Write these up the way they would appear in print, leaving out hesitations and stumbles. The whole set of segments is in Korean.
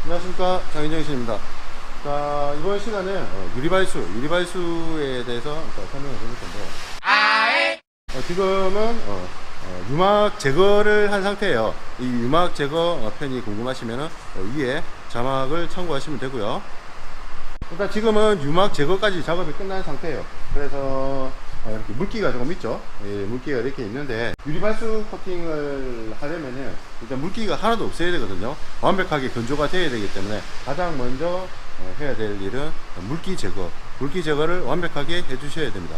안녕하십니까, 장인정신입니다. 자, 이번 시간은 유리발수에 대해서 설명을 드릴 건데, 지금은 유막 제거를 한 상태예요. 이 유막 제거 편이 궁금하시면 위에 자막을 참고하시면 되고요. 일단 지금은 유막 제거까지 작업이 끝난 상태예요. 그래서 이렇게 물기가 조금 있죠. 예, 물기가 이렇게 있는데, 유리발수 코팅을 하려면은 일단 물기가 하나도 없어야 되거든요. 완벽하게 건조가 돼야 되기 때문에 가장 먼저 해야 될 일은 물기 제거를 완벽하게 해 주셔야 됩니다.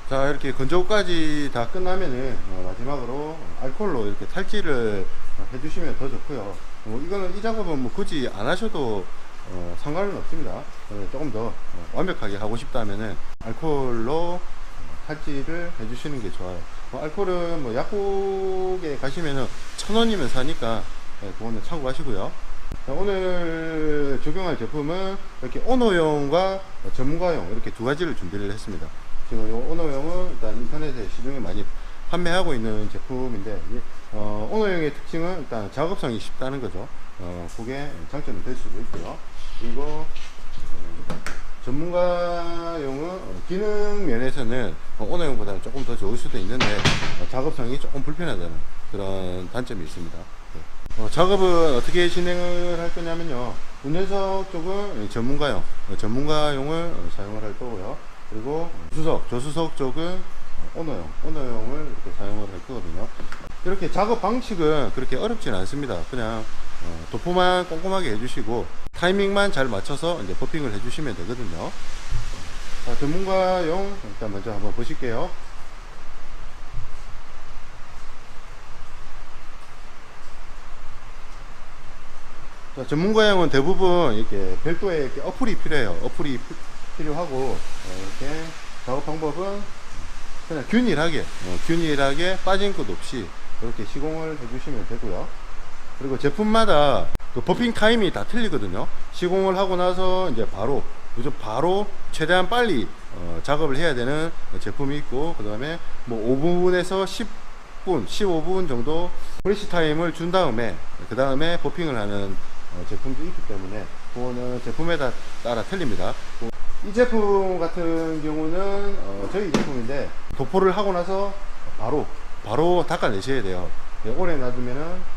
자, 이렇게 건조까지 다 끝나면은 마지막으로 알코올로 이렇게 탈지를 해 주시면 더 좋고요. 이거는 이 작업은 뭐 굳이 안 하셔도 상관은 없습니다. 조금 더 완벽하게 하고 싶다면은 알코올로 탈지를 해주시는 게 좋아요. 알코올은 뭐 약국에 가시면은 1,000원이면 사니까 그거는 참고하시고요. 자, 오늘 적용할 제품은 이렇게 오너용과 전문가용 이렇게 두 가지를 준비를 했습니다. 지금 이 오너용은 일단 인터넷에 시중에 많이 판매하고 있는 제품인데, 오너용의 특징은 일단 작업성이 쉽다는 거죠. 그게 장점이 될 수도 있고요. 그리고 전문가용은 기능 면에서는 오너용보다는 조금 더 좋을 수도 있는데 작업성이 조금 불편하다는 그런 단점이 있습니다. 작업은 어떻게 진행을 할 거냐면요, 운전석 쪽은 전문가용을 사용을 할 거고요. 그리고 조수석 쪽은 오너용을 이렇게 사용을 할 거거든요. 이렇게 작업 방식은 그렇게 어렵지는 않습니다. 그냥 도포만 꼼꼼하게 해주시고 타이밍만 잘 맞춰서 이제 버핑을 해주시면 되거든요. 자, 전문가용 일단 먼저 한번 보실게요. 자, 전문가용은 대부분 이렇게 별도의 이렇게 어플이 필요해요. 어플이 필요하고, 이렇게 작업 방법은 그냥 균일하게 빠진 것 없이 이렇게 시공을 해주시면 되고요. 그리고 제품마다 그 버핑 타임이 다 틀리거든요. 시공을 하고 나서 이제 바로 최대한 빨리 작업을 해야 되는 제품이 있고, 그 다음에 뭐 5분에서 10분, 15분 정도 프레시 타임을 준 다음에 그 다음에 버핑을 하는 제품도 있기 때문에 그거는 제품에 따라 틀립니다. 이 제품 같은 경우는 저희 제품인데, 도포를 하고 나서 바로 닦아내셔야 돼요. 오래 놔두면은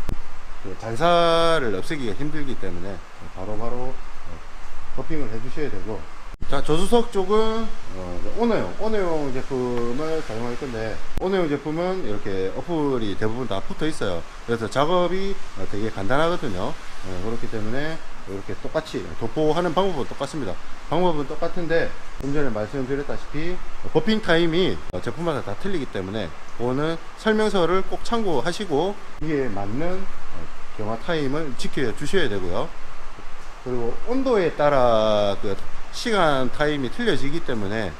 잔사를 없애기가 힘들기 때문에 바로 버핑을 해 주셔야 되고. 자, 조수석 쪽은 오너용 제품을 사용할 건데, 오너용 제품은 이렇게 어플이 대부분 다 붙어 있어요. 그래서 작업이 되게 간단하거든요. 그렇기 때문에 이렇게 똑같이 도포하는 방법은 똑같습니다. 방법은 똑같은데, 좀 전에 말씀드렸다시피 버핑 타임이 제품마다 다 틀리기 때문에 그거는 설명서를 꼭 참고하시고 이에 맞는 경화 타임을 지켜 주셔야 되고요. 그리고 온도에 따라 그 시간 타임이 틀려지기 때문에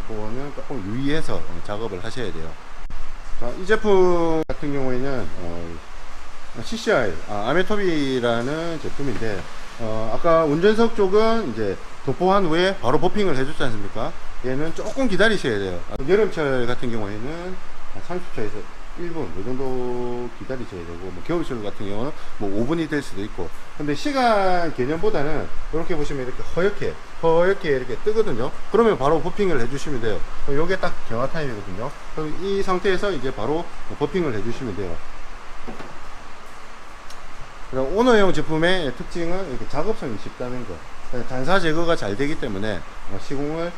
그거는 조금 유의해서 작업을 하셔야 돼요. 자, 이 제품 같은 경우에는 CCI 아메토비라는 제품인데, 아까 운전석 쪽은 이제 도포한 후에 바로 버핑을 해줬지 않습니까? 얘는 조금 기다리셔야 돼요. 여름철 같은 경우에는 30초에서 1분 이 정도 기다리셔야 되고, 뭐 겨울철 같은 경우는 뭐 5분이 될 수도 있고. 근데 시간 개념보다는 이렇게 보시면 이렇게 허옇게 이렇게 뜨거든요. 그러면 바로 버핑을 해주시면 돼요. 요게 딱 경화 타임이거든요. 그럼 이 상태에서 이제 바로 버핑을 해주시면 돼요. 오너용 제품의 특징은 이렇게 작업성이 쉽다는 거. 잔사 제거가 잘 되기 때문에 시공을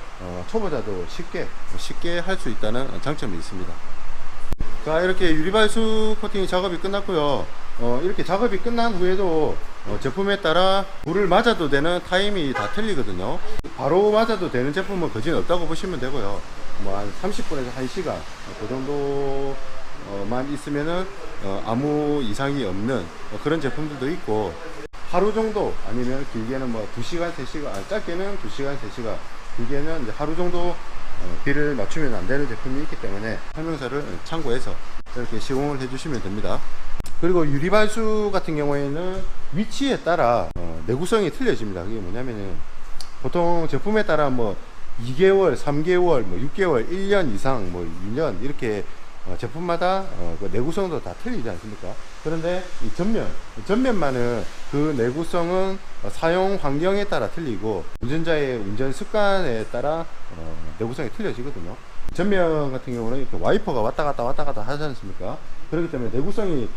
초보자도 쉽게 할 수 있다는 장점이 있습니다. 자, 이렇게 유리발수 코팅 작업이 끝났고요. 이렇게 작업이 끝난 후에도 제품에 따라 물을 맞아도 되는 타임이 다 틀리거든요. 바로 맞아도 되는 제품은 거진 없다고 보시면 되고요. 뭐 한 30분에서 1시간 그 정도만 있으면은 아무 이상이 없는 그런 제품들도 있고, 하루 정도 아니면 길게는 뭐 2시간 3시간, 짧게는 2시간 3시간, 길게는 이제 하루 정도 비를 맞추면 안 되는 제품이 있기 때문에 설명서를 참고해서 이렇게 시공을 해 주시면 됩니다. 그리고 유리발수 같은 경우에는 위치에 따라 내구성이 틀려집니다. 그게 뭐냐면은 보통 제품에 따라 뭐 2개월, 3개월, 뭐 6개월, 1년 이상, 뭐 2년 이렇게 제품마다 그 내구성도 다 틀리지 않습니까? 그런데 이 전면만은 그 내구성은 사용 환경에 따라 틀리고 운전자의 운전 습관에 따라 내구성이 틀려지거든요. 전면 같은 경우는 이렇게 와이퍼가 왔다 갔다 하지 않습니까? 그렇기 때문에 내구성이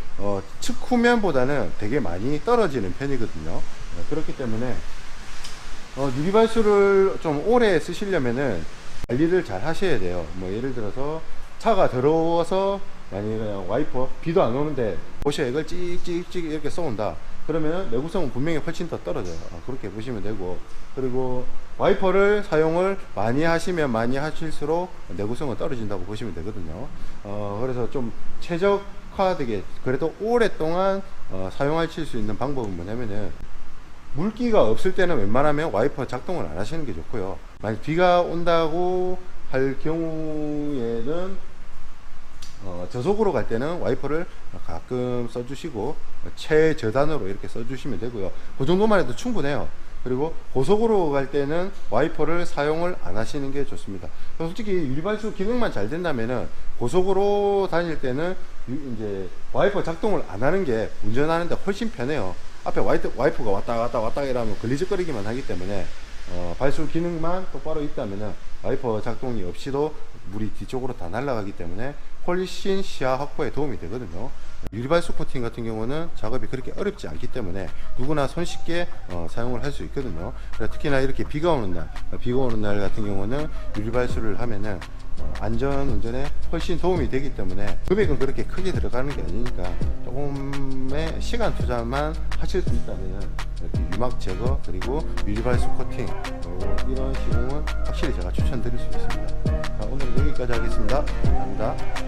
측후면보다는 되게 많이 떨어지는 편이거든요. 그렇기 때문에 유리발수를 좀 오래 쓰시려면은 관리를 잘 하셔야 돼요. 뭐 예를 들어서 차가 더러워서 만약에 그냥 와이퍼 비도 안 오는데 보셔 이걸 찍찍찍 이렇게 쏘온다 그러면 내구성은 분명히 훨씬 더 떨어져요. 그렇게 보시면 되고, 그리고 와이퍼를 사용을 많이 하시면 많이 하실수록 내구성은 떨어진다고 보시면 되거든요. 그래서 좀 최적화되게 그래도 오랫동안 사용하실 수 있는 방법은 뭐냐면은 물기가 없을 때는 웬만하면 와이퍼 작동을 안 하시는 게 좋고요. 만약 비가 온다고 할 경우에는 저속으로 갈 때는 와이퍼를 가끔 써주시고 최저단으로 이렇게 써주시면 되고요. 그 정도만 해도 충분해요. 그리고 고속으로 갈 때는 와이퍼를 사용을 안 하시는 게 좋습니다. 솔직히 유리발수 기능만 잘 된다면은 고속으로 다닐 때는 이제 와이퍼 작동을 안 하는 게 운전하는데 훨씬 편해요. 앞에 와이퍼가 왔다 갔다 이러면 걸리적거리기만 하기 때문에 발수 기능만 똑바로 있다면은 와이퍼 작동이 없이도 물이 뒤쪽으로 다 날아가기 때문에 훨씬 시야 확보에 도움이 되거든요. 유리발수 코팅 같은 경우는 작업이 그렇게 어렵지 않기 때문에 누구나 손쉽게 사용을 할 수 있거든요. 특히나 이렇게 비가 오는 날 같은 경우는 유리발수를 하면은 안전 운전에 훨씬 도움이 되기 때문에 금액은 그렇게 크게 들어가는 게 아니니까 조금의 시간 투자만 하실 수 있다면 이렇게 유막 제거 그리고 유리발수 코팅 이런 시공은 확실히 제가 추천드릴 수 있습니다. 자, 오늘 여기까지 하겠습니다. 감사합니다.